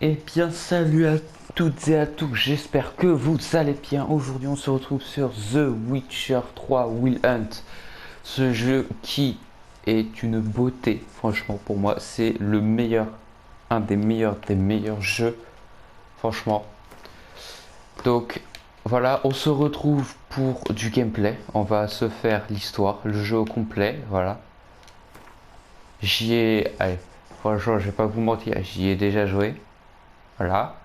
Eh bien, salut à toutes et à tous, j'espère que vous allez bien. Aujourd'hui, on se retrouve sur The Witcher 3 Will Hunt. Ce jeu qui est une beauté, franchement, pour moi, c'est le meilleur, un des meilleurs jeux, franchement. Donc, voilà, on se retrouve pour du gameplay. On va se faire l'histoire, le jeu au complet, voilà. Allez, franchement, je vais pas vous mentir, j'y ai déjà joué, voilà.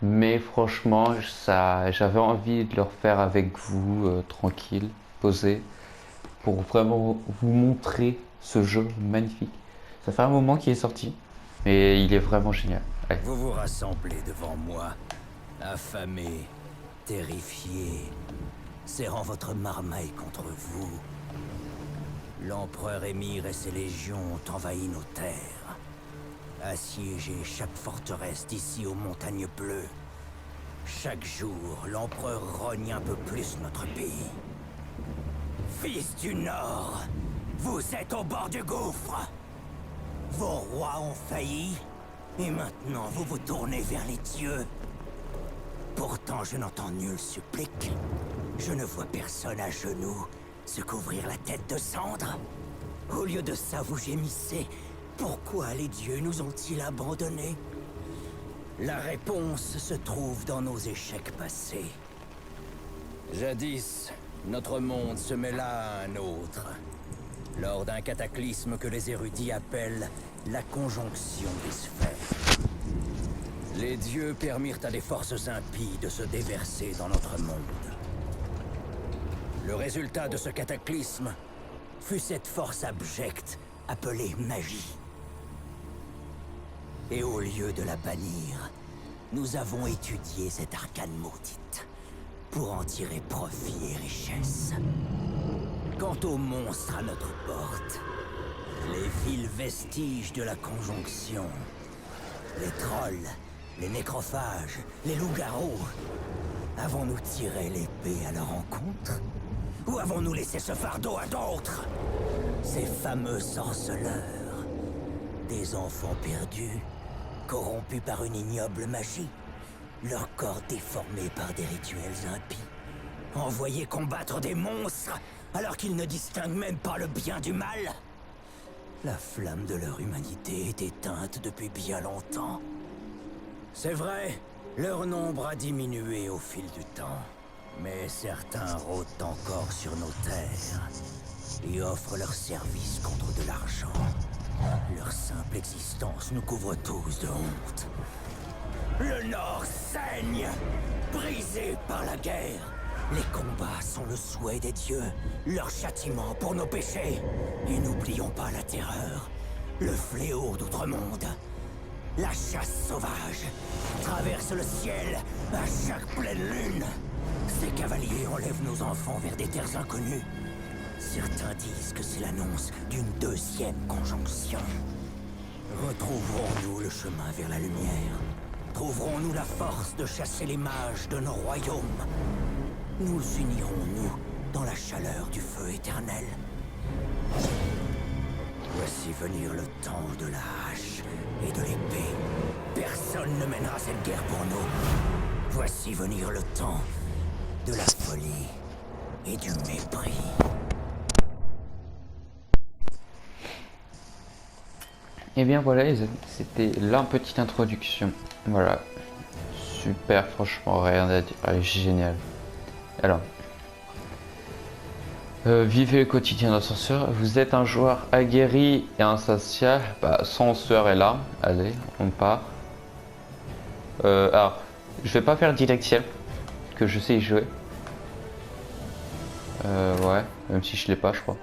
Mais franchement, j'avais envie de le refaire avec vous, tranquille, posé, pour vraiment vous montrer ce jeu magnifique. Ça fait un moment qu'il est sorti, mais il est vraiment génial. Allez. Vous vous rassemblez devant moi, affamés, terrifiés, serrant votre marmaille contre vous. L'empereur Émir et ses légions ont envahi nos terres, assiégé chaque forteresse d'ici aux montagnes bleues. Chaque jour, l'empereur rogne un peu plus notre pays. Fils du Nord, vous êtes au bord du gouffre. Vos rois ont failli, et maintenant vous vous tournez vers les dieux. Pourtant, je n'entends nul supplique. Je ne vois personne à genoux se couvrir la tête de cendre. Au lieu de ça, vous gémissez. Pourquoi les dieux nous ont-ils abandonnés? La réponse se trouve dans nos échecs passés. Jadis, notre monde se mêla à un autre, lors d'un cataclysme que les érudits appellent la conjonction des sphères. Les dieux permirent à des forces impies de se déverser dans notre monde. Le résultat de ce cataclysme fut cette force abjecte appelée magie. Et au lieu de la bannir, nous avons étudié cette arcane maudite pour en tirer profit et richesse. Quant aux monstres à notre porte, les vils vestiges de la conjonction, les trolls, les nécrophages, les loups-garous, avons-nous tiré l'épée à leur encontre? Ou avons-nous laissé ce fardeau à d'autres? Ces fameux sorceleurs, des enfants perdus, corrompus par une ignoble magie, leur corps déformé par des rituels impies, envoyés combattre des monstres alors qu'ils ne distinguent même pas le bien du mal. La flamme de leur humanité est éteinte depuis bien longtemps. C'est vrai, leur nombre a diminué au fil du temps, mais certains rôdent encore sur nos terres et offrent leurs services contre de l'argent. Leur simple existence nous couvre tous de honte. Le Nord saigne, brisé par la guerre. Les combats sont le souhait des dieux, leur châtiment pour nos péchés. Et n'oublions pas la terreur, le fléau d'outre-monde. La chasse sauvage traverse le ciel à chaque pleine lune. Ces cavaliers enlèvent nos enfants vers des terres inconnues. Certains disent que c'est l'annonce d'une deuxième conjonction. Retrouverons-nous le chemin vers la lumière? Trouverons-nous la force de chasser les mages de nos royaumes? Nous unirons-nous dans la chaleur du feu éternel? Voici venir le temps de la hache et de l'épée. Personne ne mènera cette guerre pour nous. Voici venir le temps de la folie et du mépris. Et bien voilà les amis, c'était la petite introduction. Voilà, super, franchement, rien à dire, ah, génial. Alors, vivez le quotidien d'un censeur. Vous êtes un joueur aguerri et insatiable. Bah, censeur est là. Allez, on part. Alors, je vais pas faire direct ciel, que je sais y jouer. Ouais, même si je l'ai pas, je crois.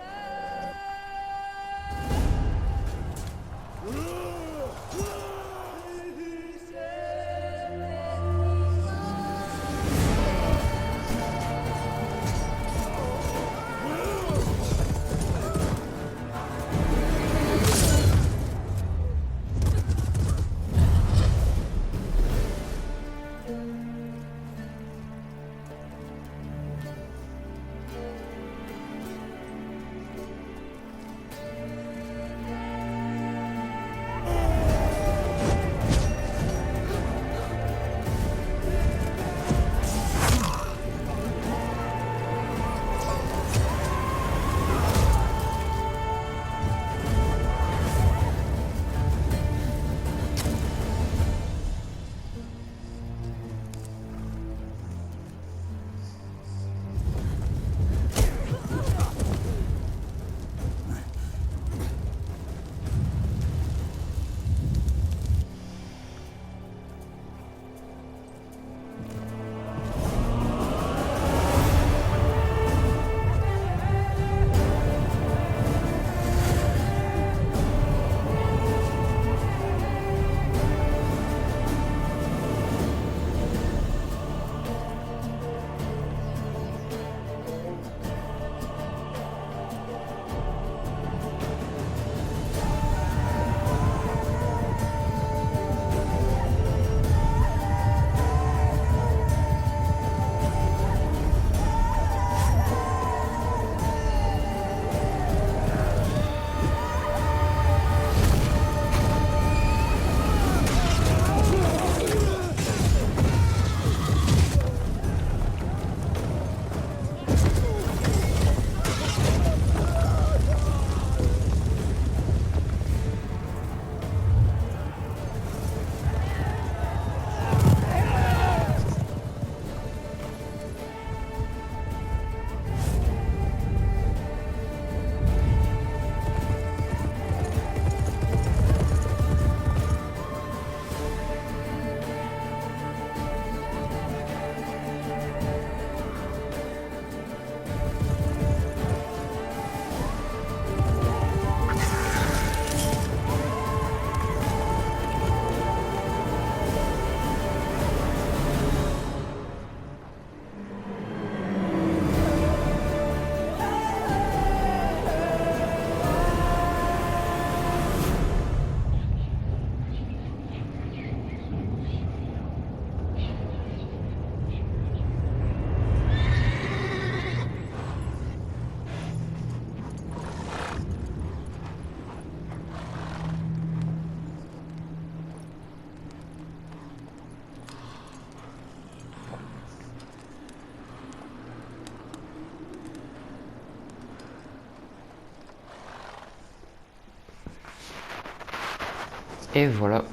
Et voilà,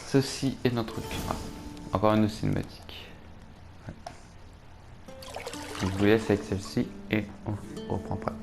ceci est notre ah, encore une cinématique. Je vous laisse avec celle-ci et on reprend pas.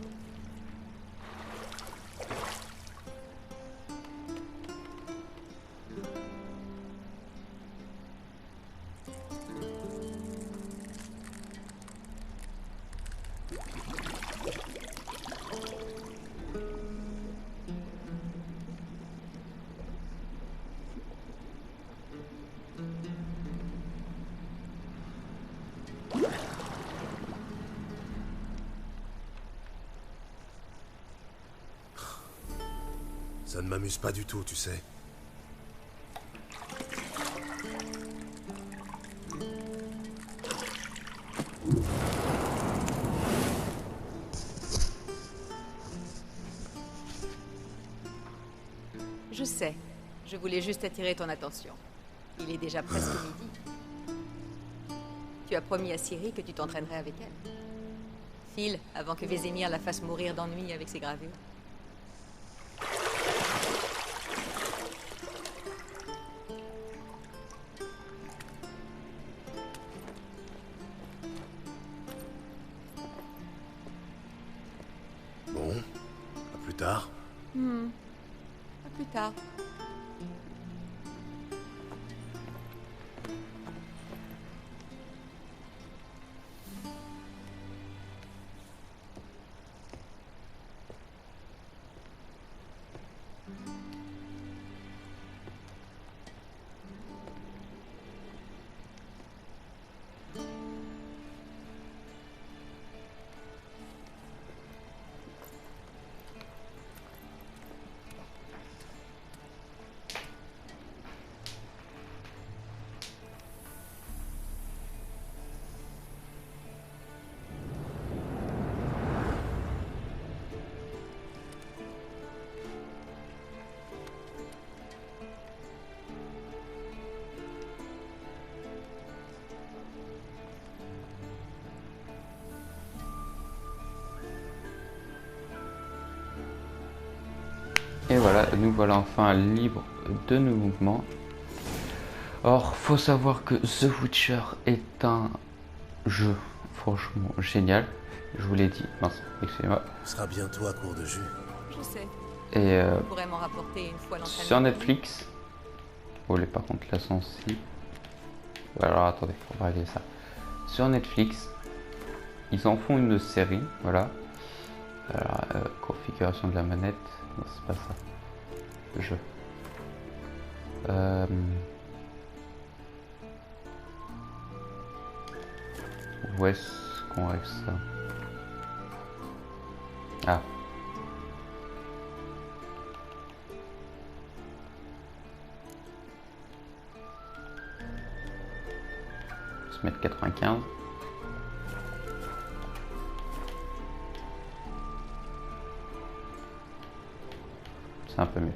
Ça ne m'amuse pas du tout, tu sais. Je sais. Je voulais juste attirer ton attention. Il est déjà presque midi. Tu as promis à Ciri que tu t'entraînerais avec elle. File, avant que Vézémir la fasse mourir d'ennui avec ses gravures. Bon, à plus tard. À plus tard. Et voilà, nous voilà enfin libres de nos mouvements. Or, faut savoir que The Witcher est un jeu franchement génial. Je vous l'ai dit, mince, excusez-moi. Tu seras bientôt à court de jus. Je sais. Et Je pourrais m'en rapporter une fois l'entraînement. sur Netflix, oh les par contre la sensi. Alors attendez, on va régler ça. Sur Netflix, ils en font une série, voilà. Alors, configuration de la manette, non c'est pas ça. Jeu. Où est-ce qu'on règle ça? Ah. Se mettre 95. C'est un peu mieux.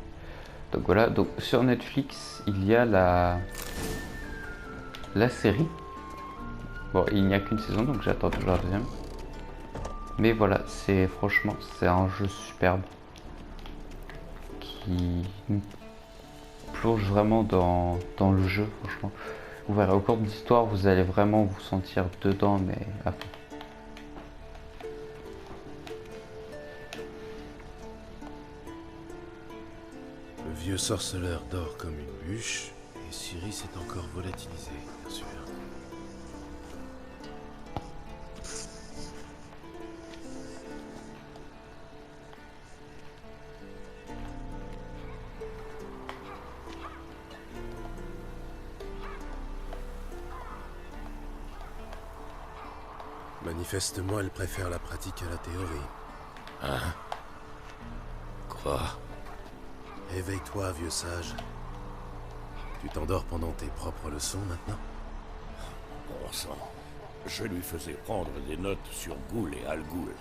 Donc voilà, donc sur Netflix, il y a la série. Bon, il n'y a qu'une saison, donc j'attends toujours la deuxième. Mais voilà, c'est franchement, c'est un jeu superbe qui nous plonge vraiment dans le jeu, franchement. Vous verrez au cours de l'histoire, vous allez vraiment vous sentir dedans, mais à fond. Le vieux sorceleur dort comme une bûche, et Ciri s'est encore volatilisé, bien sûr. Manifestement, elle préfère la pratique à la théorie. Hein? Quoi? Éveille-toi, vieux sage. Tu t'endors pendant tes propres leçons maintenant? Bon sang. Je lui faisais prendre des notes sur Ghoul et Al-Ghoul.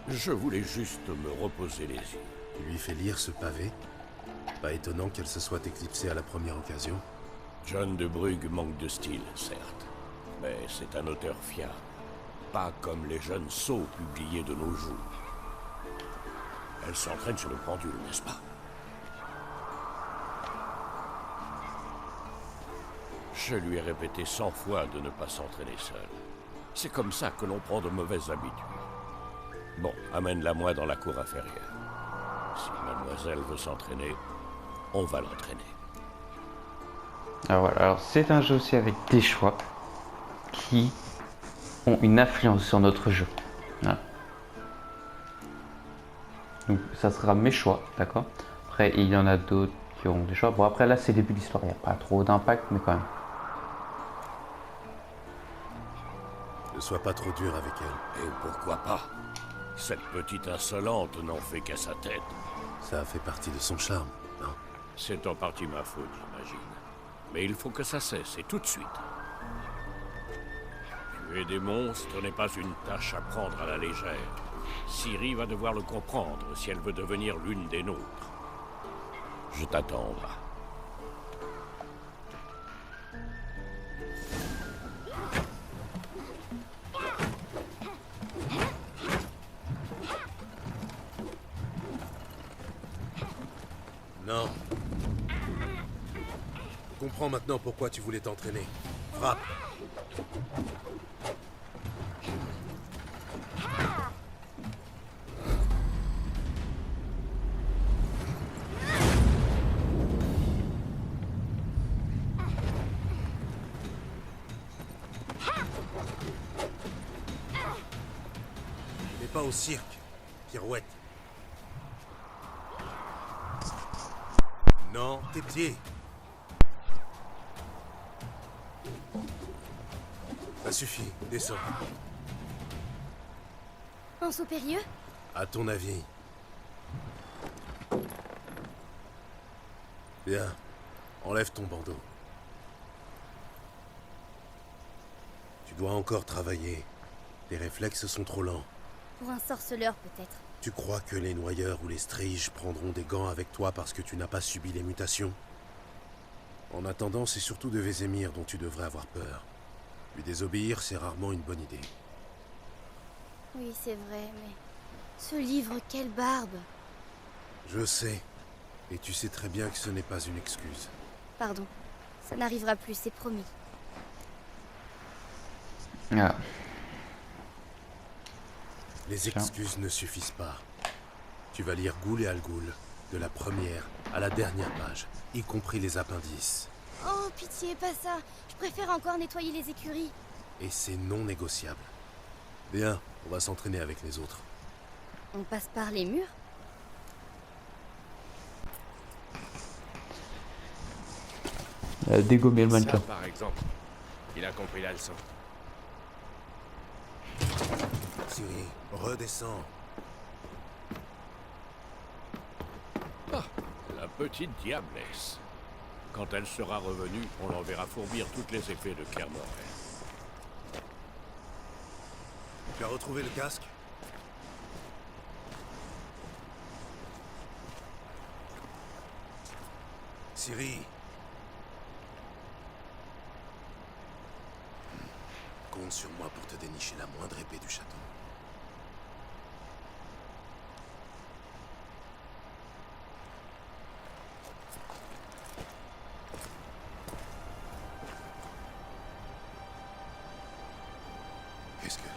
Je voulais juste me reposer les yeux. Tu lui fais lire ce pavé? Pas étonnant qu'elle se soit éclipsée à la première occasion. John de Brugge manque de style, certes. Mais c'est un auteur fiable. Pas comme les jeunes sots publiés de nos jours. Elle s'entraîne sur le pendule, n'est-ce pas? Je lui ai répété 100 fois de ne pas s'entraîner seul. C'est comme ça que l'on prend de mauvaises habitudes. Bon, amène-la moi dans la cour inférieure. Si mademoiselle veut s'entraîner, on va l'entraîner. Alors voilà, alors c'est un jeu aussi avec des choix qui ont une influence sur notre jeu. Voilà. Donc ça sera mes choix, d'accord? Après il y en a d'autres qui auront des choix. Bon après là c'est le début de l'histoire, il n'y a pas trop d'impact mais quand même. Ne sois pas trop dur avec elle. Et pourquoi pas? Cette petite insolente n'en fait qu'à sa tête. Ça a fait partie de son charme, non? C'est en partie ma faute, j'imagine. Mais il faut que ça cesse, et tout de suite. Tuer des monstres n'est pas une tâche à prendre à la légère. Ciri va devoir le comprendre si elle veut devenir l'une des nôtres. Je t'attends là. Non. Je comprends maintenant pourquoi tu voulais t'entraîner. Frappe. Mais pas au cirque, pirouette. Non, tes pieds. Ça suffit, descends. En saut périlleux? À ton avis. Bien. Enlève ton bandeau. Tu dois encore travailler. Les réflexes sont trop lents. Pour un sorceleur, peut-être. Tu crois que les noyeurs ou les striges prendront des gants avec toi parce que tu n'as pas subi les mutations? En attendant, c'est surtout de Vézémir dont tu devrais avoir peur. Lui désobéir, c'est rarement une bonne idée. Oui, c'est vrai, mais... Ce livre, quelle barbe! Je sais. Et tu sais très bien que ce n'est pas une excuse. Pardon. Ça n'arrivera plus, c'est promis. Ah. Les excuses ne suffisent pas. Tu vas lire Ghoul et Al-Ghoul, de la première à la dernière page, y compris les appendices. Oh, pitié, pas ça! Je préfère encore nettoyer les écuries. Et c'est non négociable. Bien, on va s'entraîner avec les autres. On passe par les murs? Dégommer le mannequin. Ça, par exemple. Il a compris la leçon. Ciri, redescends. La petite diablesse. Quand elle sera revenue, on l'enverra fourbir toutes les effets de Kermorhen. Tu as retrouvé le casque? Ciri. Compte sur moi pour te dénicher la moindre épée du château. Qu'est-ce que...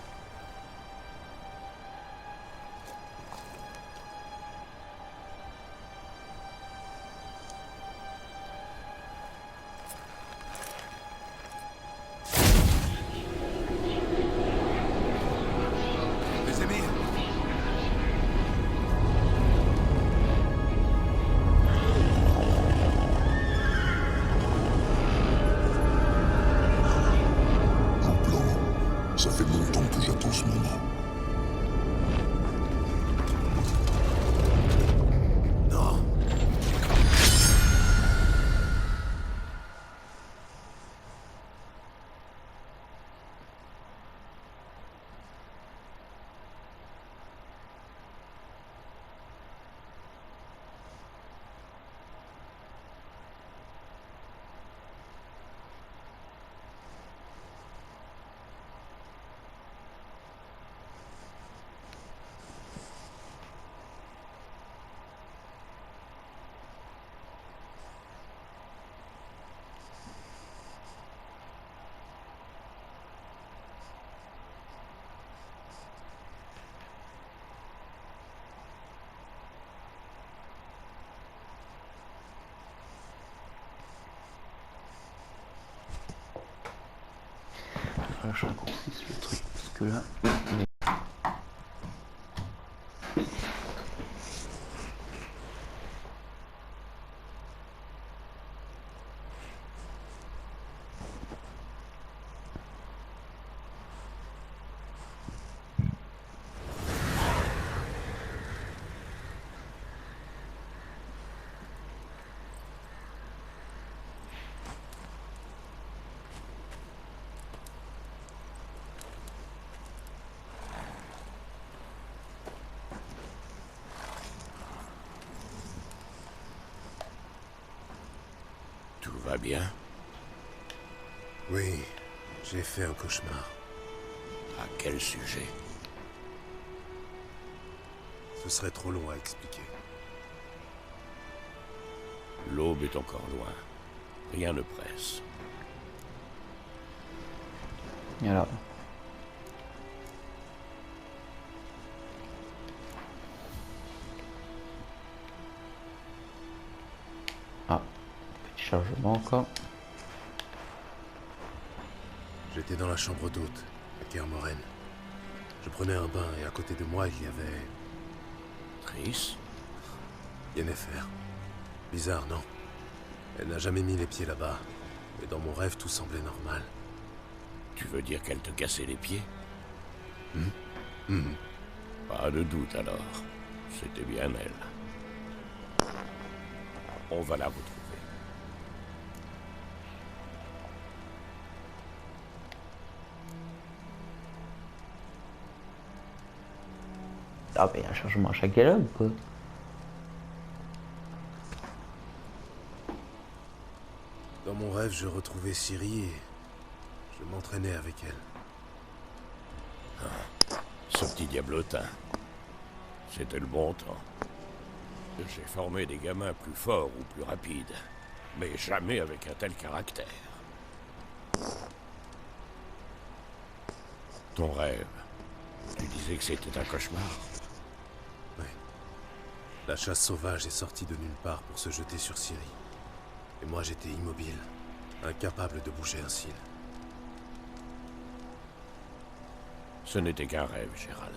je raccourcisse le truc parce que là, on est... Tout va bien? Oui, j'ai fait un cauchemar. À quel sujet? Ce serait trop long à expliquer. L'aube est encore loin. Rien ne presse. Et alors... Ah, petit chargement encore. J'étais dans la chambre d'hôte, à Kermoren. Je prenais un bain et à côté de moi, il y avait... Triss? Yennefer. Bizarre, non? Elle n'a jamais mis les pieds là-bas. Mais dans mon rêve, tout semblait normal. Tu veux dire qu'elle te cassait les pieds? Mhm. Pas de doute alors. C'était bien elle. On va la retrouver. Ah bah il y a un changement à chaque dialogue quoi. Dans mon rêve, je retrouvais Ciri et je m'entraînais avec elle. Ce petit diablotin. C'était le bon temps. J'ai formé des gamins plus forts ou plus rapides. Mais jamais avec un tel caractère. Ton rêve. Tu disais que c'était un cauchemar? Oui. La chasse sauvage est sortie de nulle part pour se jeter sur Ciri. Et moi j'étais immobile, incapable de bouger un cil. Ce n'était qu'un rêve, Gérald.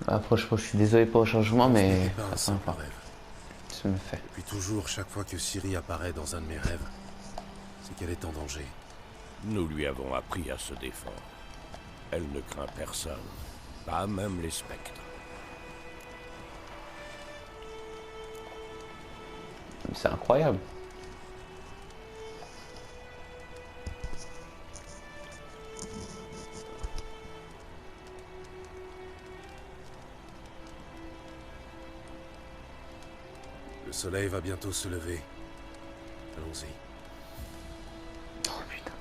Après je suis désolé pour le changement mais... Ce n'était pas un simple rêve. Ça me fait. Et puis toujours, chaque fois que Ciri apparaît dans un de mes rêves, c'est qu'elle est en danger. Nous lui avons appris à se défendre. Elle ne craint personne, pas même les spectres. C'est incroyable. Le soleil va bientôt se lever. Allons-y. Oh putain.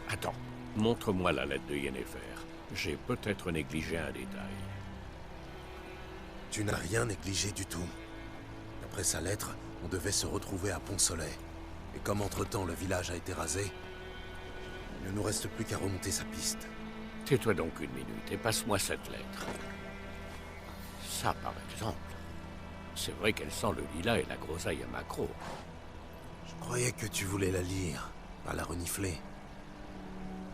Attends, montre-moi la lettre de Yennefer. J'ai peut-être négligé un détail. Tu n'as rien négligé du tout. D'après sa lettre, on devait se retrouver à Pont-Soleil. Et comme entre-temps le village a été rasé, il ne nous reste plus qu'à remonter sa piste. Tais-toi donc une minute et passe-moi cette lettre. Ça, par exemple. C'est vrai qu'elle sent le lilas et la groseille à maquereau. Je croyais que tu voulais la lire, pas la renifler.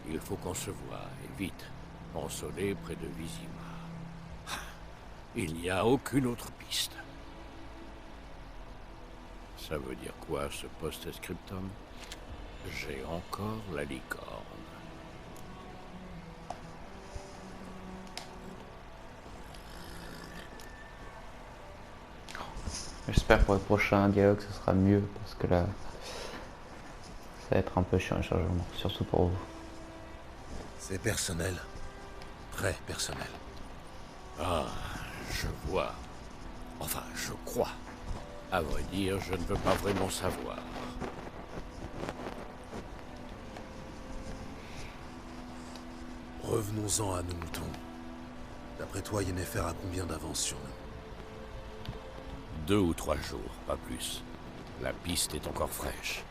Il faut qu'on se voie, et vite. Pont-Soleil près de Vizima. Il n'y a aucune autre piste. Ça veut dire quoi, ce post-scriptum? J'ai encore la licorne. J'espère pour le prochain dialogue ce sera mieux parce que là ça va être un peu chiant le chargement, surtout pour vous. C'est personnel. Très personnel. Ah, je vois. Enfin, je crois. À vrai dire, je ne veux pas vraiment savoir. Revenons-en à nos moutons. D'après toi, Yennefer a combien d'avance sur nous? 2 ou 3 jours, pas plus. La piste est encore fraîche,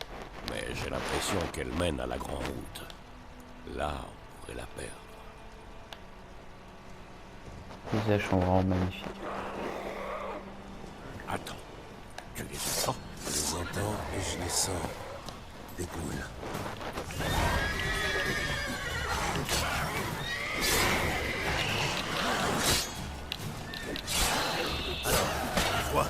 mais j'ai l'impression qu'elle mène à la grande route. Là, on pourrait la perdre. Les paysages sont vraiment magnifiques. Attends, tu les entends? Je les entends et je les sens. Des ghouls. Alors, vois.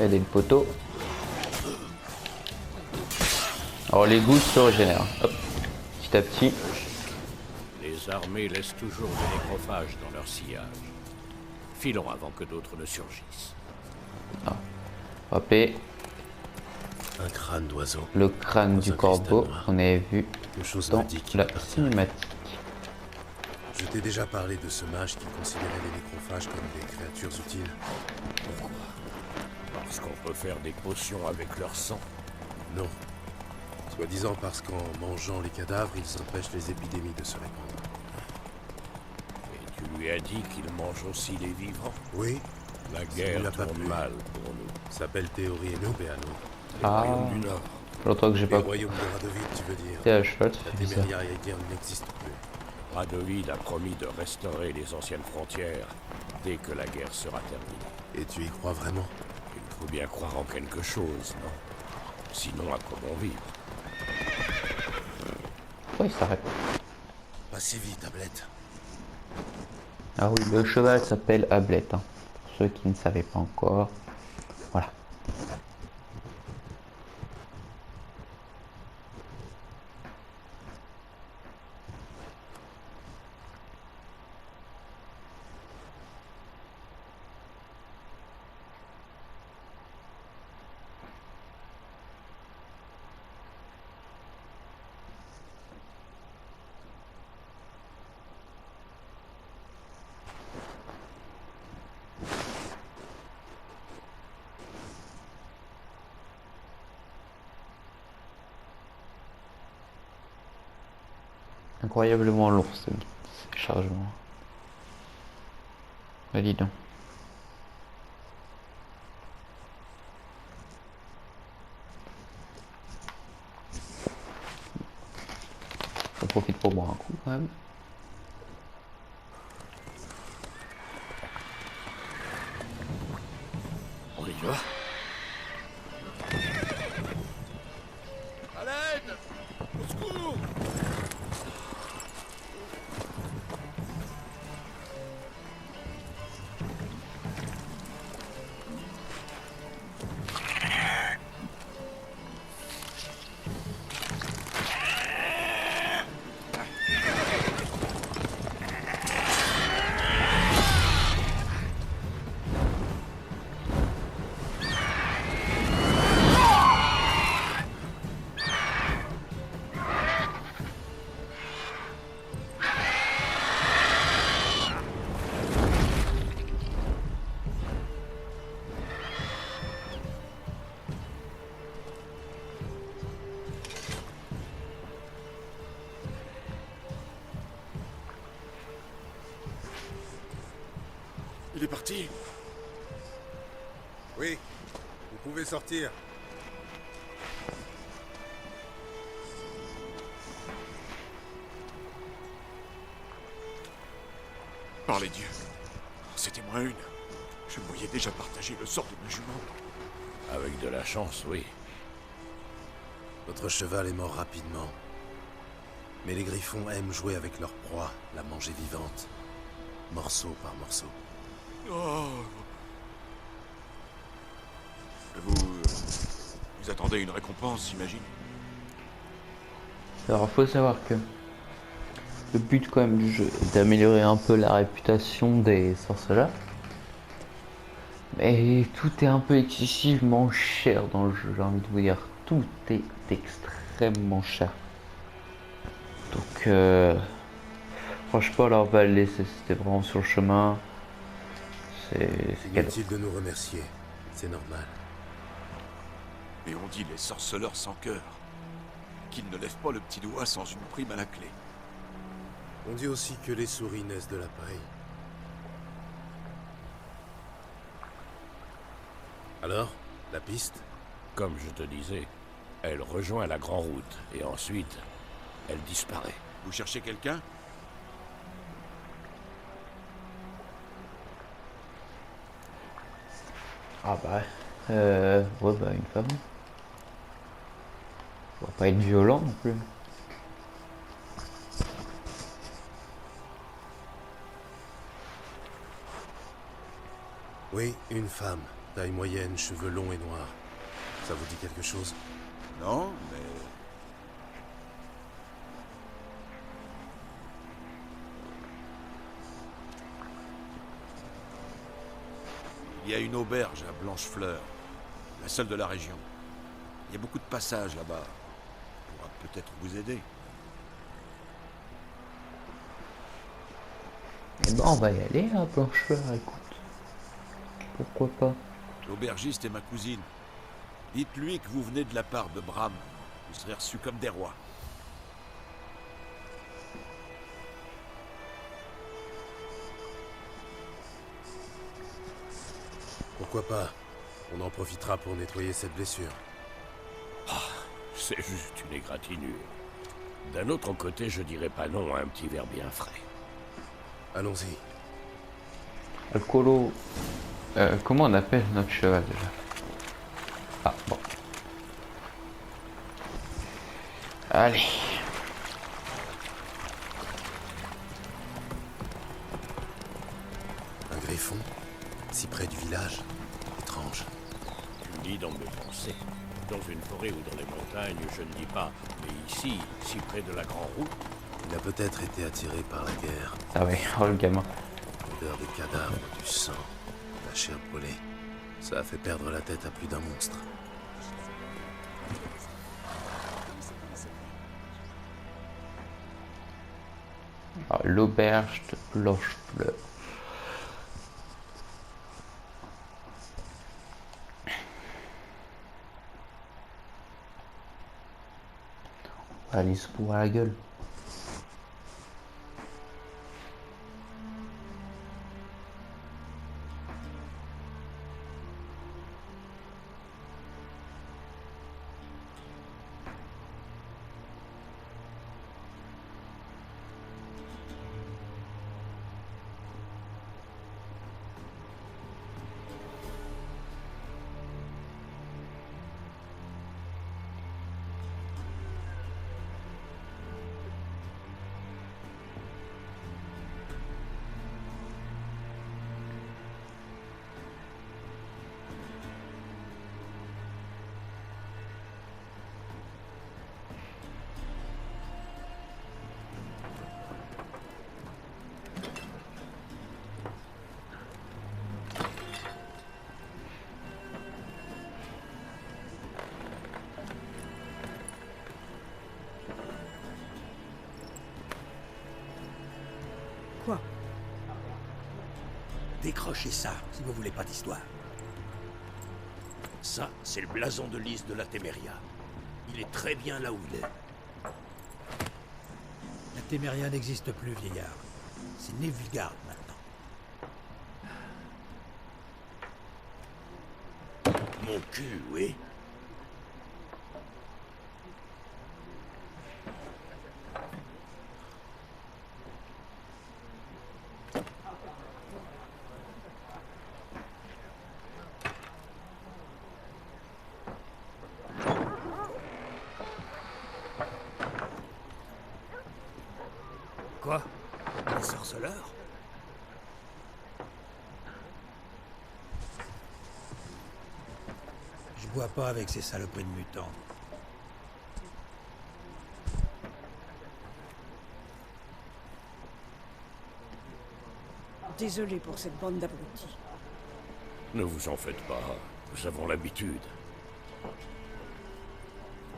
Aider le poteau. Alors les ghouls se régénèrent. Hop. Petit à petit. Les armées laissent toujours des nécrophages dans leur sillage. Filons avant que d'autres ne surgissent. Hop et Un crâne d'oiseau. le crâne Dans du un corbeau cristal noir. qu'on avait vu Quelque chose dans me dit qu'il la appartient. cinématique. Je t'ai déjà parlé de ce mage qui considérait les nécrophages comme des créatures utiles. Pourquoi? Parce qu'on peut faire des potions avec leur sang. Non. Soi-disant parce qu'en mangeant les cadavres, ils empêchent les épidémies de se répandre. Et tu lui as dit qu'il mange aussi les vivants? Oui, La Ça lui guerre a pas tourne plu. mal pour nous. s'appelle Théorie et Béano. Les Ah. royaumes du Nord. Longtemps que j'ai Les pas royaumes de Radovid, tu veux dire. été à cheval, ça La fait bizarre. Téméria et guerre n'existe plus. Radovid a promis de restaurer les anciennes frontières dès que la guerre sera terminée. Et tu y crois vraiment? Il faut bien croire en quelque chose, non? Sinon, à quoi bon vivre? Pourquoi il s'arrête? Pas si vite, tablette. Ah oui, le cheval s'appelle Ablette, hein, pour ceux qui ne savaient pas encore. Voilà. Incroyablement lourd ces chargements. Bah dis donc. J'en profite pour boire un coup quand même. On y va? À l'aide! Au secours! Il est parti. Oui, vous pouvez sortir. Par les dieux. C'était moi une. Je me voyais déjà partager le sort de ma jument. Avec de la chance, oui. Votre cheval est mort rapidement. Mais les griffons aiment jouer avec leur proie, la manger vivante. Morceau par morceau. Oh. Vous attendez une récompense, j'imagine? Alors faut savoir que le but quand même du jeu est d'améliorer un peu la réputation des sorceleurs. Mais tout est un peu excessivement cher dans le jeu, j'ai envie de vous dire. Tout est extrêmement cher. Donc franchement leur va le laisser, c'était vraiment sur le chemin. C'est cadeau. Inutile de nous remercier, c'est normal. Mais on dit les sorceleurs sans cœur. Qu'ils ne lèvent pas le petit doigt sans une prime à la clé. On dit aussi que les souris naissent de la paille. Alors, la piste? Comme je te disais, elle rejoint la Grande Route, et ensuite, elle disparaît. Vous cherchez quelqu'un? Ah bah, ouais bah une femme. On va pas être violent non plus. Oui, une femme. Taille moyenne, cheveux longs et noirs. Ça vous dit quelque chose? Non, mais... Il y a une auberge à Blanchefleur, la seule de la région. Il y a beaucoup de passages là-bas. On pourra peut-être vous aider. Eh ben on va y aller à Blanchefleur, écoute. Pourquoi pas? L'aubergiste est ma cousine. Dites-lui que vous venez de la part de Bram. Vous serez reçus comme des rois. Pourquoi pas? On en profitera pour nettoyer cette blessure. C'est juste une égratignure. D'un autre côté, je dirais pas non à un petit verre bien frais. Allons-y. Alcoolo. Comment on appelle notre cheval déjà? Ah bon. Allez. Un griffon? Si près du village? Étrange. Tu me dis dans mes pensées. Dans une forêt ou dans les montagnes, je ne dis pas. Mais ici, si près de la Grande Route, Il a peut-être été attiré par la guerre. Ah ouais, oh le gamin. L'odeur des cadavres, du sang, la chair brûlée. Ça a fait perdre la tête à plus d'un monstre. Ah, l'auberge de Blanchefleur. Allez se bourrer la gueule. Quoi? Décrochez ça, si vous voulez pas d'histoire. Ça, c'est le blason de Lys de la Téméria. Il est très bien là où il est. La Téméria n'existe plus, vieillard. C'est Nilfgaard maintenant. Mon cul, oui. Quoi? Les sorceleurs? Je bois pas avec ces saloperies de mutants. Désolé pour cette bande d'abrutis. ne vous en faites pas. Nous avons l'habitude.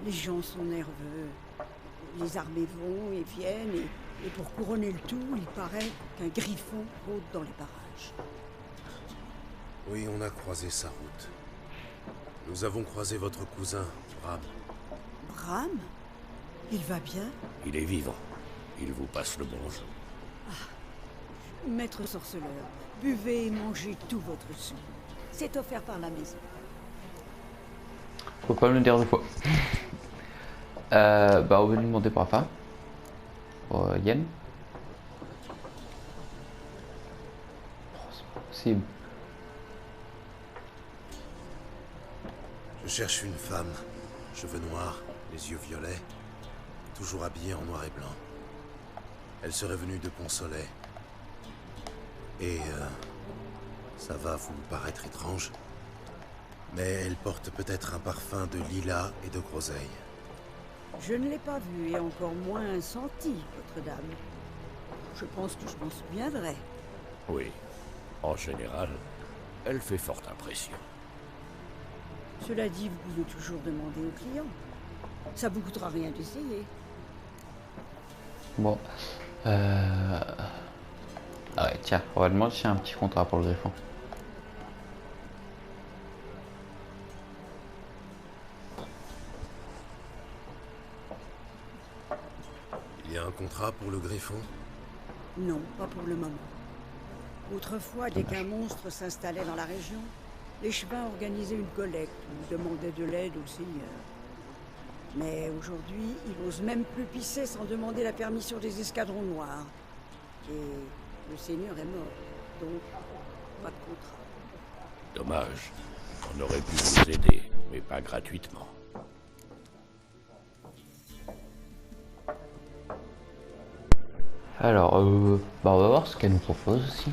Les gens sont nerveux. Les armées vont et viennent, et pour couronner le tout, il paraît qu'un griffon rôde dans les parages. Oui, on a croisé sa route. Nous avons croisé votre cousin, Bram. Bram? Il va bien? Il est vivant. Il vous passe le bonjour. Maître sorceleur, buvez et mangez tout votre sou. C'est offert par la maison. Faut pas me le dire deux fois. Bah on va lui demander par la femme. Yen. Oh, c'est pas possible. Je cherche une femme, cheveux noirs, les yeux violets, toujours habillée en noir et blanc. Elle serait venue de Pont-Soleil. Et ça va vous paraître étrange, mais elle porte peut-être un parfum de lilas et de groseille. Je ne l'ai pas vu et encore moins senti, votre dame. Je pense que je m'en souviendrai. Oui. En général, elle fait forte impression. Cela dit, vous pouvez toujours demander aux clients. Ça vous coûtera rien d'essayer. Bon. Ah ouais, tiens, on va demander s'il y a un petit contrat pour le griffon. Il y a un contrat pour le griffon? Non, pas pour le moment. Autrefois, dès qu'un monstre s'installait dans la région, les chemins organisaient une collecte ou demandaient de l'aide au seigneur. Mais aujourd'hui, ils n'osent même plus pisser sans demander la permission des escadrons noirs. Et le seigneur est mort, donc pas de contrat. Dommage. On aurait pu vous aider, mais pas gratuitement. Alors, bah on va voir ce qu'elle nous propose aussi.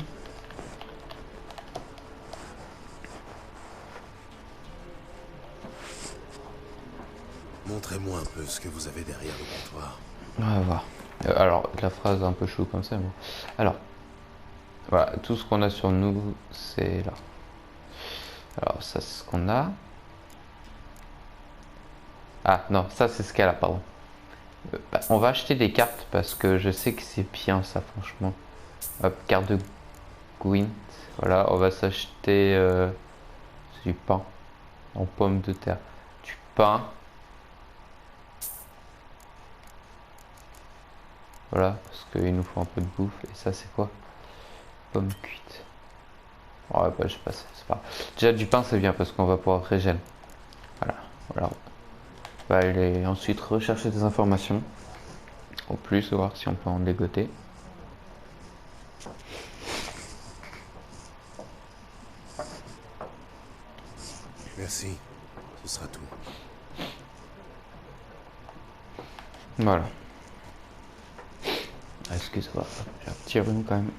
Montrez-moi un peu ce que vous avez derrière le comptoir. On va voir. Alors, la phrase un peu chou comme ça. Bon. Alors, voilà, tout ce qu'on a sur nous, c'est là. Alors, ça, c'est ce qu'on a. Ah, non, ça, c'est ce qu'elle a, pardon. Bah, on va acheter des cartes parce que je sais que c'est bien, ça, franchement. Hop, carte de Gwent. Voilà, on va s'acheter du pain en pommes de terre. Du pain. Voilà, parce qu'il nous faut un peu de bouffe. Et ça, c'est quoi? Pommes cuites. Ouais, bah, je passe, c'est pas grave. Déjà, du pain, c'est bien parce qu'on va pouvoir régénérer. Voilà, voilà. On va aller ensuite rechercher des informations. Au plus, voir si on peut en dégoter. Merci, ce sera tout. Voilà. Excuse-moi, j'ai un petit rhume quand même.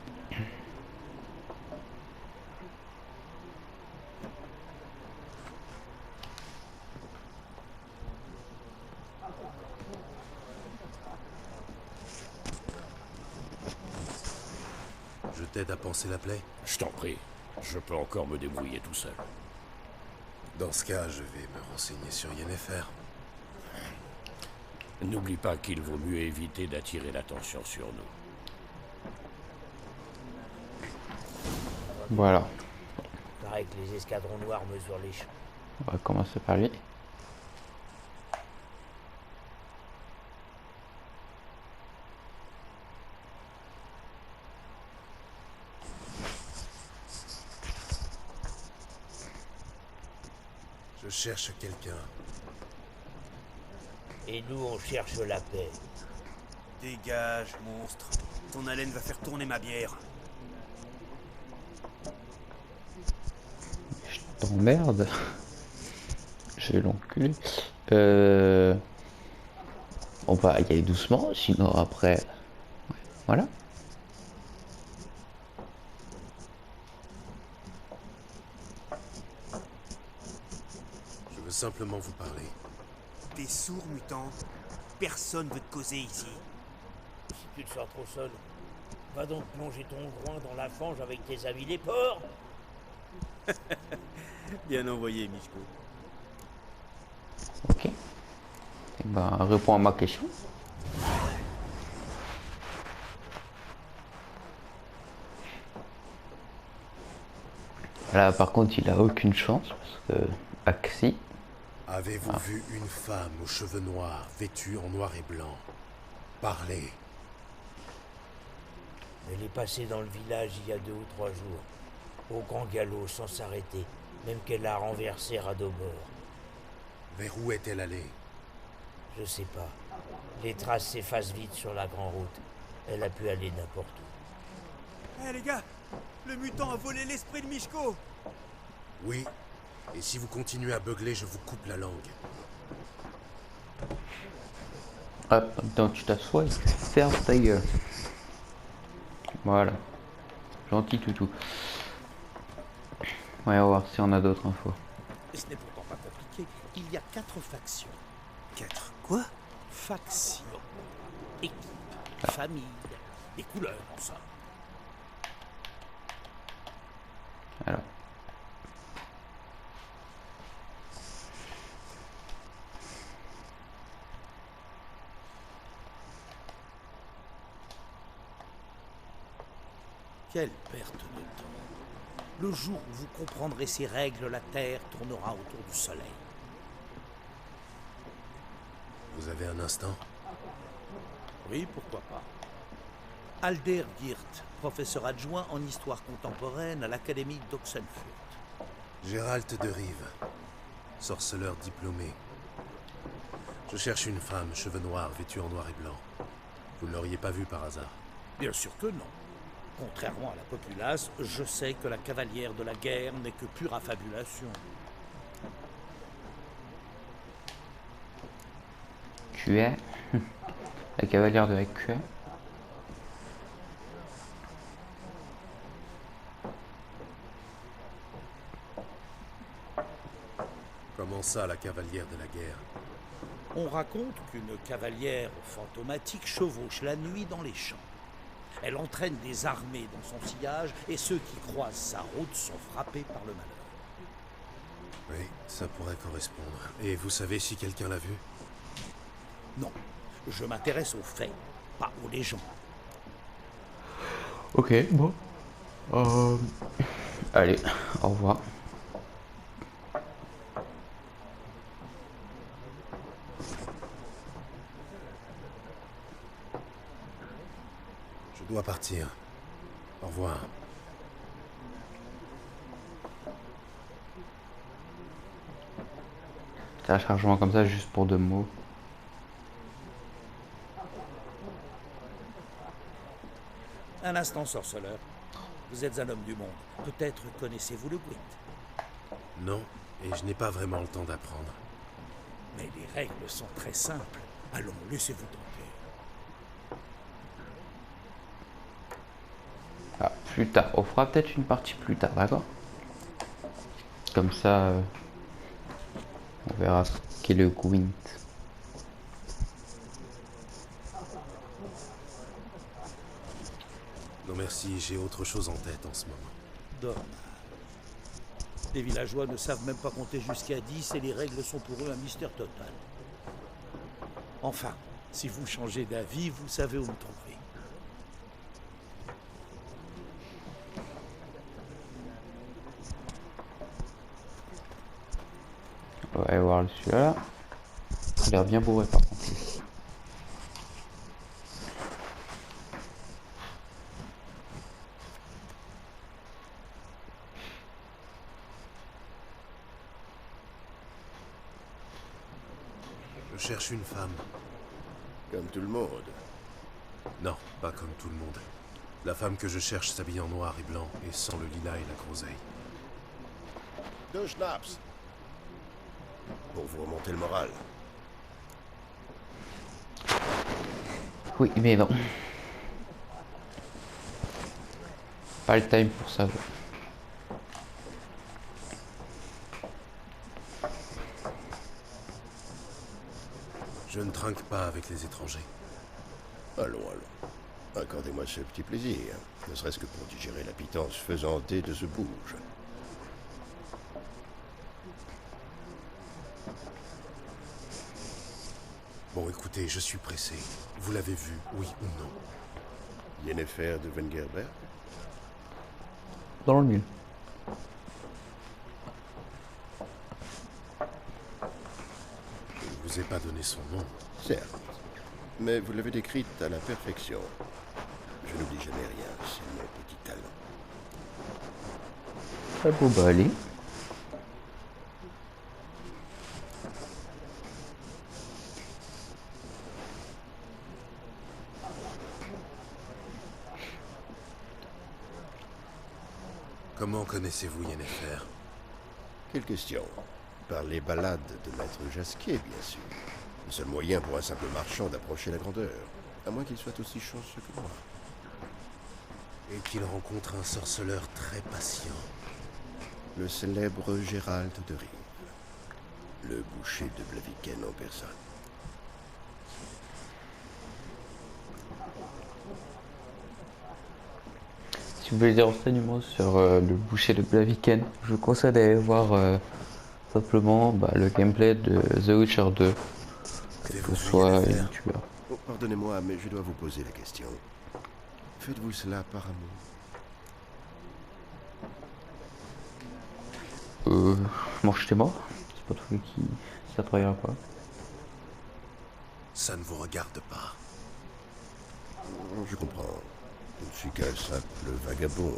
Je t'aide à panser la plaie? Je t'en prie. Je peux encore me débrouiller tout seul. Dans ce cas, je vais me renseigner sur Yennefer. N'oublie pas qu'il vaut mieux éviter d'attirer l'attention sur nous. Voilà. Pareil que les escadrons noirs mesurent les champs. On va commencer par lui. Je cherche quelqu'un. Et nous, on cherche la paix. Dégage, monstre. Ton haleine va faire tourner ma bière. Je t'emmerde. Je vais l'enculer. On va y aller doucement, sinon après... Ouais, voilà. Je veux simplement vous parler. T'es sourd, mutant. Personne veut te causer ici. Si tu te sens trop seul, va donc plonger ton groin dans la fange avec tes amis les porcs. Bien envoyé, Michko. Ok. Eh ben, réponds à ma question. Là, par contre, il a aucune chance parce que Axi, Avez-vous vu une femme aux cheveux noirs, vêtue en noir et blanc? Parlez. Elle est passée dans le village il y a 2 ou 3 jours. Au grand galop, sans s'arrêter. Même qu'elle a renversé Radobor. Vers où est-elle allée? Je sais pas. Les traces s'effacent vite sur la grande route. Elle a pu aller n'importe où. Hé les gars, le mutant a volé l'esprit de Mishko. Oui. Et si vous continuez à beugler, je vous coupe la langue. Hop, donc tu t'assois et ferme ta gueule. Voilà. Gentil toutou. Ouais, on va voir si on a d'autres infos. Et ce n'est pourtant pas compliqué. Il y a 4 factions. 4 quoi? Factions. Équipe, famille, des couleurs, ça. Alors. Quelle perte de temps. Le jour où vous comprendrez ces règles, la Terre tournera autour du Soleil. Vous avez un instant? Oui, pourquoi pas. Alder Girt, professeur adjoint en histoire contemporaine à l'Académie d'Oxenfurt. Gérald de Rive, sorceleur diplômé. Je cherche une femme, cheveux noirs, vêtue en noir et blanc. Vous ne l'auriez pas vue par hasard? Bien sûr que non. Contrairement à la populace, je sais que la cavalière de la guerre n'est que pure affabulation. Tu es la cavalière de la QA. Comment ça, la cavalière de la guerre? On raconte qu'une cavalière fantomatique chevauche la nuit dans les champs. Elle entraîne des armées dans son sillage et ceux qui croisent sa route sont frappés par le malheur. Oui, ça pourrait correspondre. Et vous savez si quelqu'un l'a vue? Non, je m'intéresse aux faits, pas aux légendes. Ok, bon. Allez, au revoir. Je dois partir. Au revoir. C'est un chargement comme ça juste pour 2 mots. Un instant, sorceleur. Vous êtes un homme du monde. Peut-être connaissez-vous le Gwent. Non, et je n'ai pas vraiment le temps d'apprendre. Mais les règles sont très simples. Allons, laissez-vous tenter. Ah, plus tard. On fera peut-être une partie plus tard, d'accord? Comme ça, on verra ce qu'est le Gwent. Non merci, j'ai autre chose en tête en ce moment. Dommage. Les villageois ne savent même pas compter jusqu'à 10 et les règles sont pour eux un mystère total. Enfin, si vous changez d'avis, vous savez où me trouver. On va aller voir celui-là. Il a l'air bien bourré par contre. Je cherche une femme. Comme tout le monde. Non, pas comme tout le monde. La femme que je cherche s'habille en noir et blanc et sans le lilas et la groseille. 2 schnapps. Pour vous remonter le moral. Oui, mais non. Pas le time pour ça. Je ne trinque pas avec les étrangers. Allons, allons. Accordez-moi ce petit plaisir. Ne serait-ce que pour digérer la pitance faisantée de ce bouge. Bon, écoutez, je suis pressé. Vous l'avez vu, oui ou non? Yennefer de Wengerberg? Dans le mille. vous ai pas donné son nom. Certes, mais vous l'avez décrite à la perfection. Je n'oublie jamais rien, c'est mon petit talent. Ah bon bah allez. Comment connaissez-vous Yennefer? Quelle question? Par les ballades de Maître Jasquier, bien sûr. Le seul moyen pour un simple marchand d'approcher la grandeur, à moins qu'il soit aussi chanceux que moi. Et qu'il rencontre un sorceleur très patient. Le célèbre Gérald de Rive, le boucher de Blaviken en personne. Si vous voulez des renseignements sur le boucher de Blaviken, je vous conseille d'aller voir simplement le gameplay de The Witcher 2. Quel que soit une tueur. Oh, pardonnez-moi, mais je dois vous poser la question. Faites-vous cela par amour? Moi j'étais mort. C'est pas toi qui ça te regarde pas. Ça ne vous regarde pas. Je comprends. Je ne suis qu'un simple vagabond.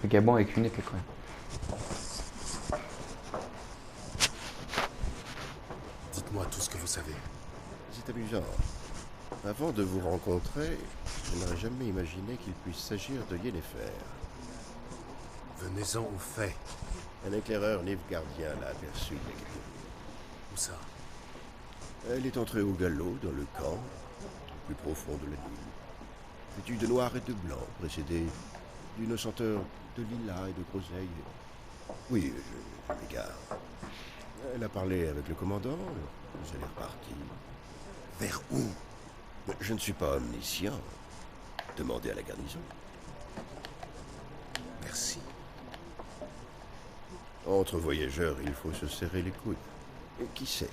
Vagabond avec une épée quand même. Dites-moi tout ce que vous savez. C'est amusant. Avant de vous rencontrer, je n'aurais jamais imaginé qu'il puisse s'agir de Yennefer. Venez-en aux faits. Un éclaireur nilfgaardien l'a aperçue il y a quelques jours. Où ça? Elle est entrée au galop, dans le camp, au plus profond de la nuit. Vêtue de noir et de blanc, précédée d'une senteur de lilas et de groseille. Oui, je m'égare. Elle a parlé avec le commandant, puis elle est repartie. Vers où? Je ne suis pas omniscient. Demandez à la garnison. Merci. Entre voyageurs, il faut se serrer les coudes. Et qui sait,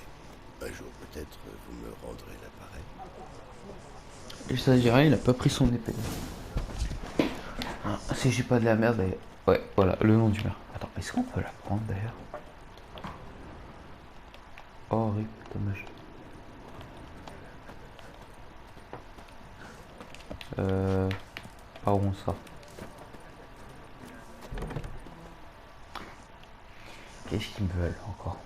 un jour peut-être vous me rendrez l'appareil. Et ça dirait, il a pas pris son épée. Ah, si j'ai pas de la merde, ouais, voilà, le nom du maire. Attends, est-ce qu'on peut la prendre d'ailleurs? Oh, rip, dommage. Par où ça? Qu'est-ce qu'ils me veulent encore?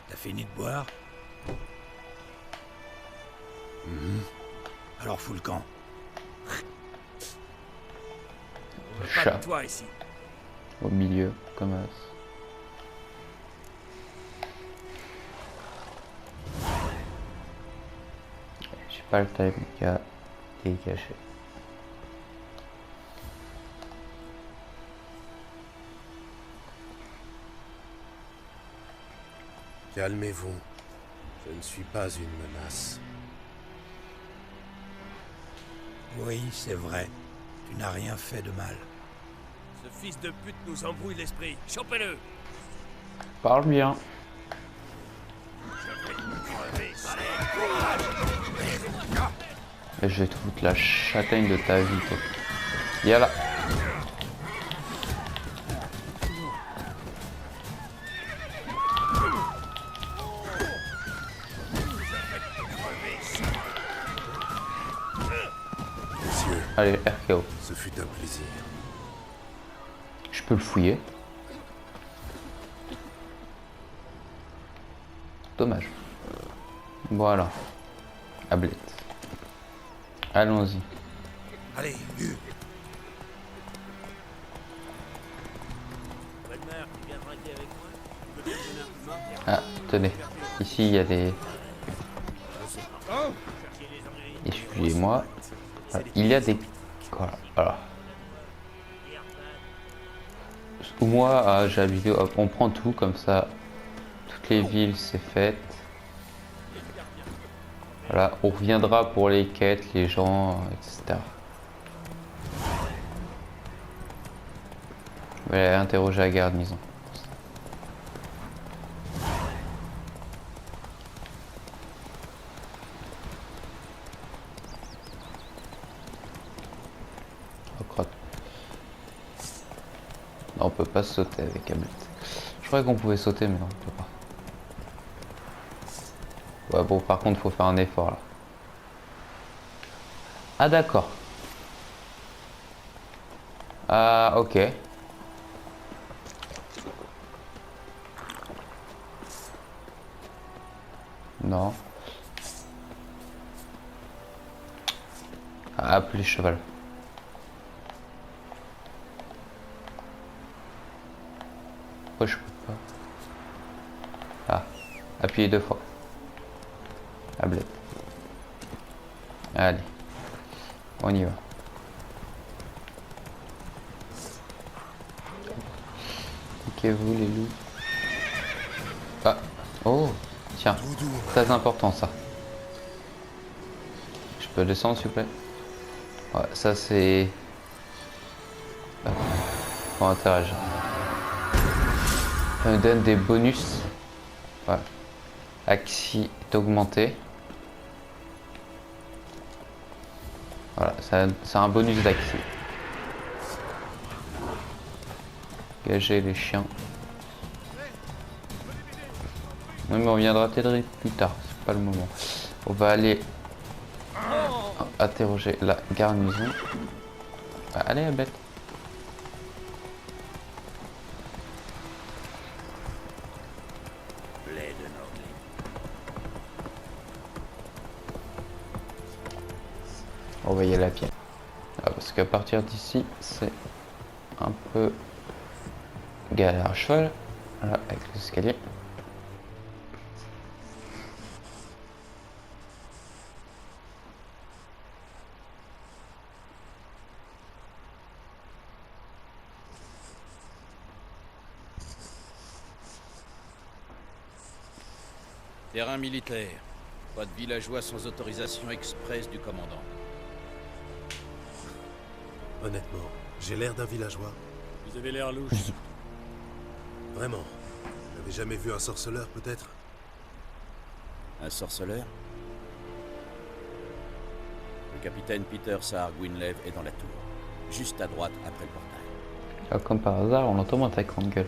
T'as fini de boire? Alors fous le camp. Chat. Pas de toi ici. Au milieu, comme as. J'ai pas le time, les gars. Dégagé. Calmez-vous. Je ne suis pas une menace. Oui, c'est vrai. Tu n'as rien fait de mal. Ce fils de pute nous embrouille l'esprit. Chopez-le! Parle bien. Et je vais te foutre la châtaigne de ta vie, toi. Viens là. Messieurs, Allez, RKO. ce fut un plaisir. Je peux le fouiller. Dommage. Voilà. Ablette. Allons-y. Allez, Hugh. Redmer, tu viens trinquer avec moi? Tu peux bien me donner un coup de main? Ah, tenez. Ici, il y a des... Excusez-moi. Voilà, il y a des... Voilà. Moi, j'ai la vidéo, hop, on prend tout comme ça. Toutes les villes, c'est fait. Voilà, on reviendra pour les quêtes, les gens, etc. Je vais aller interroger la garnison. On peut pas sauter avec Hamlet. Je croyais qu'on pouvait sauter, mais non, on peut pas. Ouais, bon, par contre, faut faire un effort là. Ah, d'accord. Ah, ok. Non. Ah, appeler cheval. Pourquoi je peux pas? Ah, appuyez 2 fois. Hamlet. Allez. On y va. Ok, vous les loups. Ah. Oh. Tiens. Très important ça. Je peux descendre s'il vous plaît? Ouais, ça c'est... Pour interagir. Ça me donne des bonus. Ouais. Axi est augmenté. Voilà, c'est un bonus d'axi. Gager les chiens. Non mais on viendra t'aider plus tard, c'est pas le moment. On va aller interroger la garnison. Allez la bête. On va y aller à pied. Ah, parce qu'à partir d'ici, c'est un peu galère à cheval. Voilà, avec l'escalier. Terrain militaire. Pas de villageois sans autorisation express du commandant. Honnêtement, j'ai l'air d'un villageois. Vous avez l'air louche. Vraiment. Vous n'avez jamais vu un sorceleur, peut-être? Un sorceleur? Le capitaine Peter Saar Gwynleve est dans la tour. Juste à droite après le portail. Ah, comme par hasard, on entend ta grande gueule.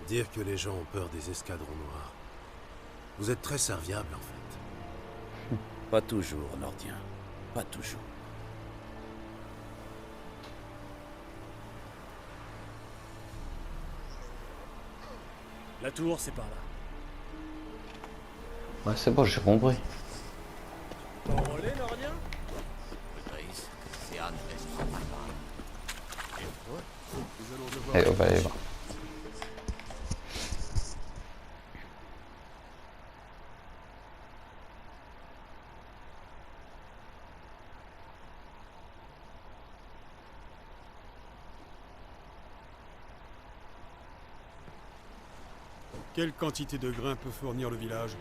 Dire que les gens ont peur des escadrons noirs. Vous êtes très serviable, en fait. Pas toujours, Nordien. Pas toujours. La tour, c'est par là. Ouais, c'est bon, j'ai compris. Enrôlé, Nordien? C'est Anne. Allez, on va aller voir. Quelle quantité de grains peut fournir le village?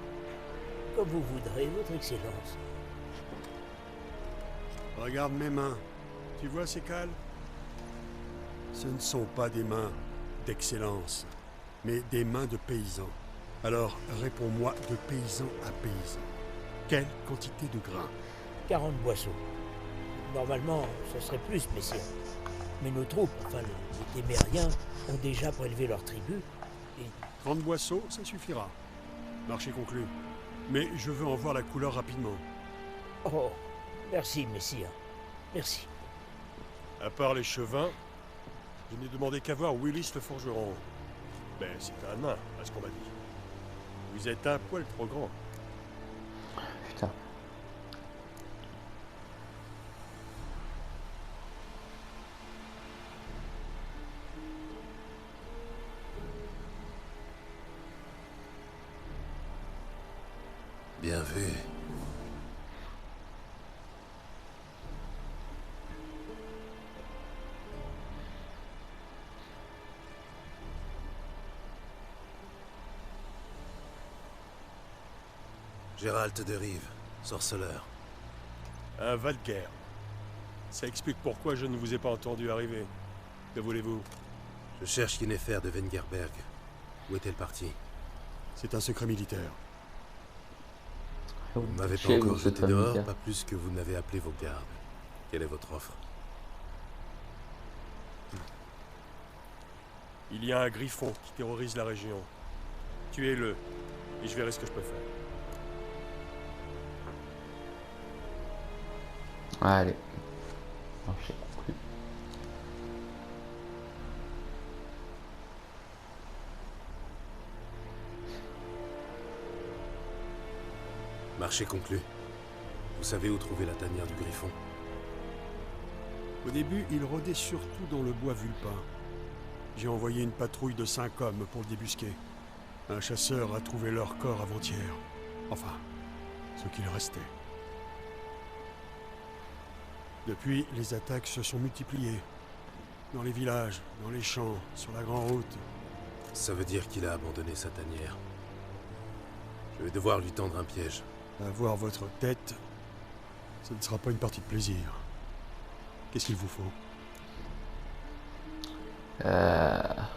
Comme vous voudrez, votre excellence. Regarde mes mains. Tu vois ces cales? Ce ne sont pas des mains d'excellence, mais des mains de paysans. Alors, réponds-moi de paysan à paysan. Quelle quantité de grains? 40 boisseaux. Normalement, ce serait plus, messieurs. Mais nos troupes, enfin les témériens, ont déjà prélevé leur tribu. Et 30 boisseaux, ça suffira. Marché conclu. Mais je veux en voir la couleur rapidement. oh, merci, messire. Merci. À part les chevins, je n'ai demandé qu'à voir Willis le forgeron. Mais c'est un nain, à ce qu'on m'a dit. Vous êtes un poil trop grand. Putain. Bien vu. Gérald de Rive, sorceleur. Un Valguerre. Ça explique pourquoi je ne vous ai pas entendu arriver. Que voulez-vous? Je cherche Yennefer de Wengerberg. Où est-elle partie? C'est un secret militaire. Vous ne m'avez pas Chez encore vous, jeté cette dehors, famille. pas plus que vous n'avez appelé vos gardes. Quelle est votre offre? Il y a un griffon qui terrorise la région. Tuez-le, et je verrai ce que je peux faire. Allez. Marché conclu. Marché conclu. Vous savez où trouver la tanière du griffon? Au début, il rôdait surtout dans le bois vulpin. J'ai envoyé une patrouille de 5 hommes pour le débusquer. Un chasseur a trouvé leur corps avant-hier. Enfin, ce qu'il restait. Depuis, les attaques se sont multipliées. Dans les villages, dans les champs, sur la grande route. Ça veut dire qu'il a abandonné sa tanière. Je vais devoir lui tendre un piège. Avoir votre tête, ce ne sera pas une partie de plaisir. Qu'est-ce qu'il vous faut? Ah,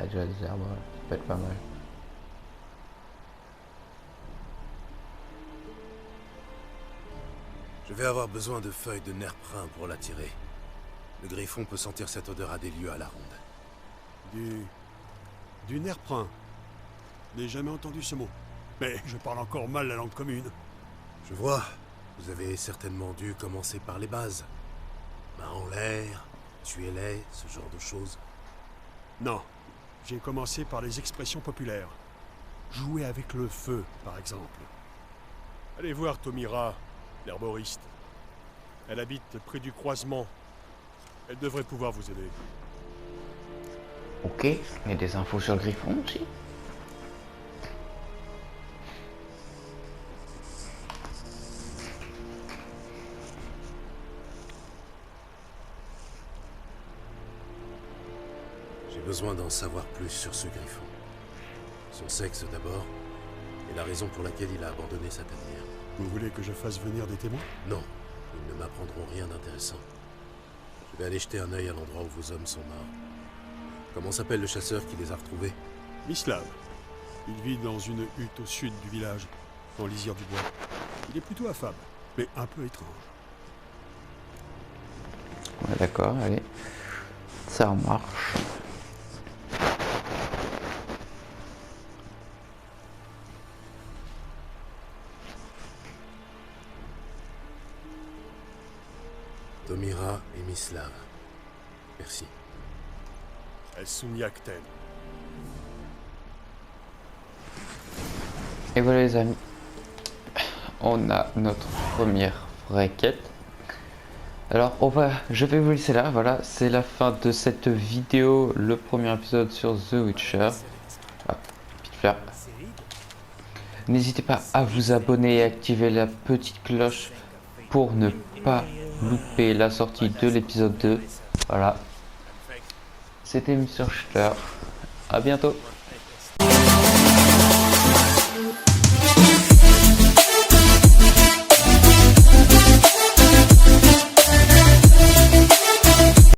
déjà des arbres, ça peut être pas mal. Je vais avoir besoin de feuilles de nerf brun pour l'attirer. Le griffon peut sentir cette odeur à des lieues à la ronde. Du nerf brun. Je n'ai jamais entendu ce mot. Mais je parle encore mal la langue commune. Je vois. Vous avez certainement dû commencer par les bases. Main en l'air, tuez-les, ce genre de choses. Non. J'ai commencé par les expressions populaires. Jouer avec le feu, par exemple. Allez voir Tomira, l'herboriste. Elle habite près du croisement. Elle devrait pouvoir vous aider. Ok, il y a des infos sur le griffon aussi. J'ai besoin d'en savoir plus sur ce griffon. Son sexe d'abord, et la raison pour laquelle il a abandonné sa tanière. Vous voulez que je fasse venir des témoins? Non, ils ne m'apprendront rien d'intéressant. Je vais aller jeter un œil à l'endroit où vos hommes sont morts. Comment s'appelle le chasseur qui les a retrouvés? Mislav. Il vit dans une hutte au sud du village, en lisière du bois. Il est plutôt affable, mais un peu étrange. Ouais, d'accord, allez. Ça marche. Tomira et Mislav. Merci. Elsuniakten. Et voilà les amis, on a notre première vraie quête. Alors je vais vous laisser là, voilà, c'est la fin de cette vidéo, le premier épisode sur The Witcher. Ah, petite fleur. N'hésitez pas à vous abonner et activer la petite cloche pour ne pas louper la sortie de l'épisode 2. Voilà. C'était Mr. Schiller. À bientôt.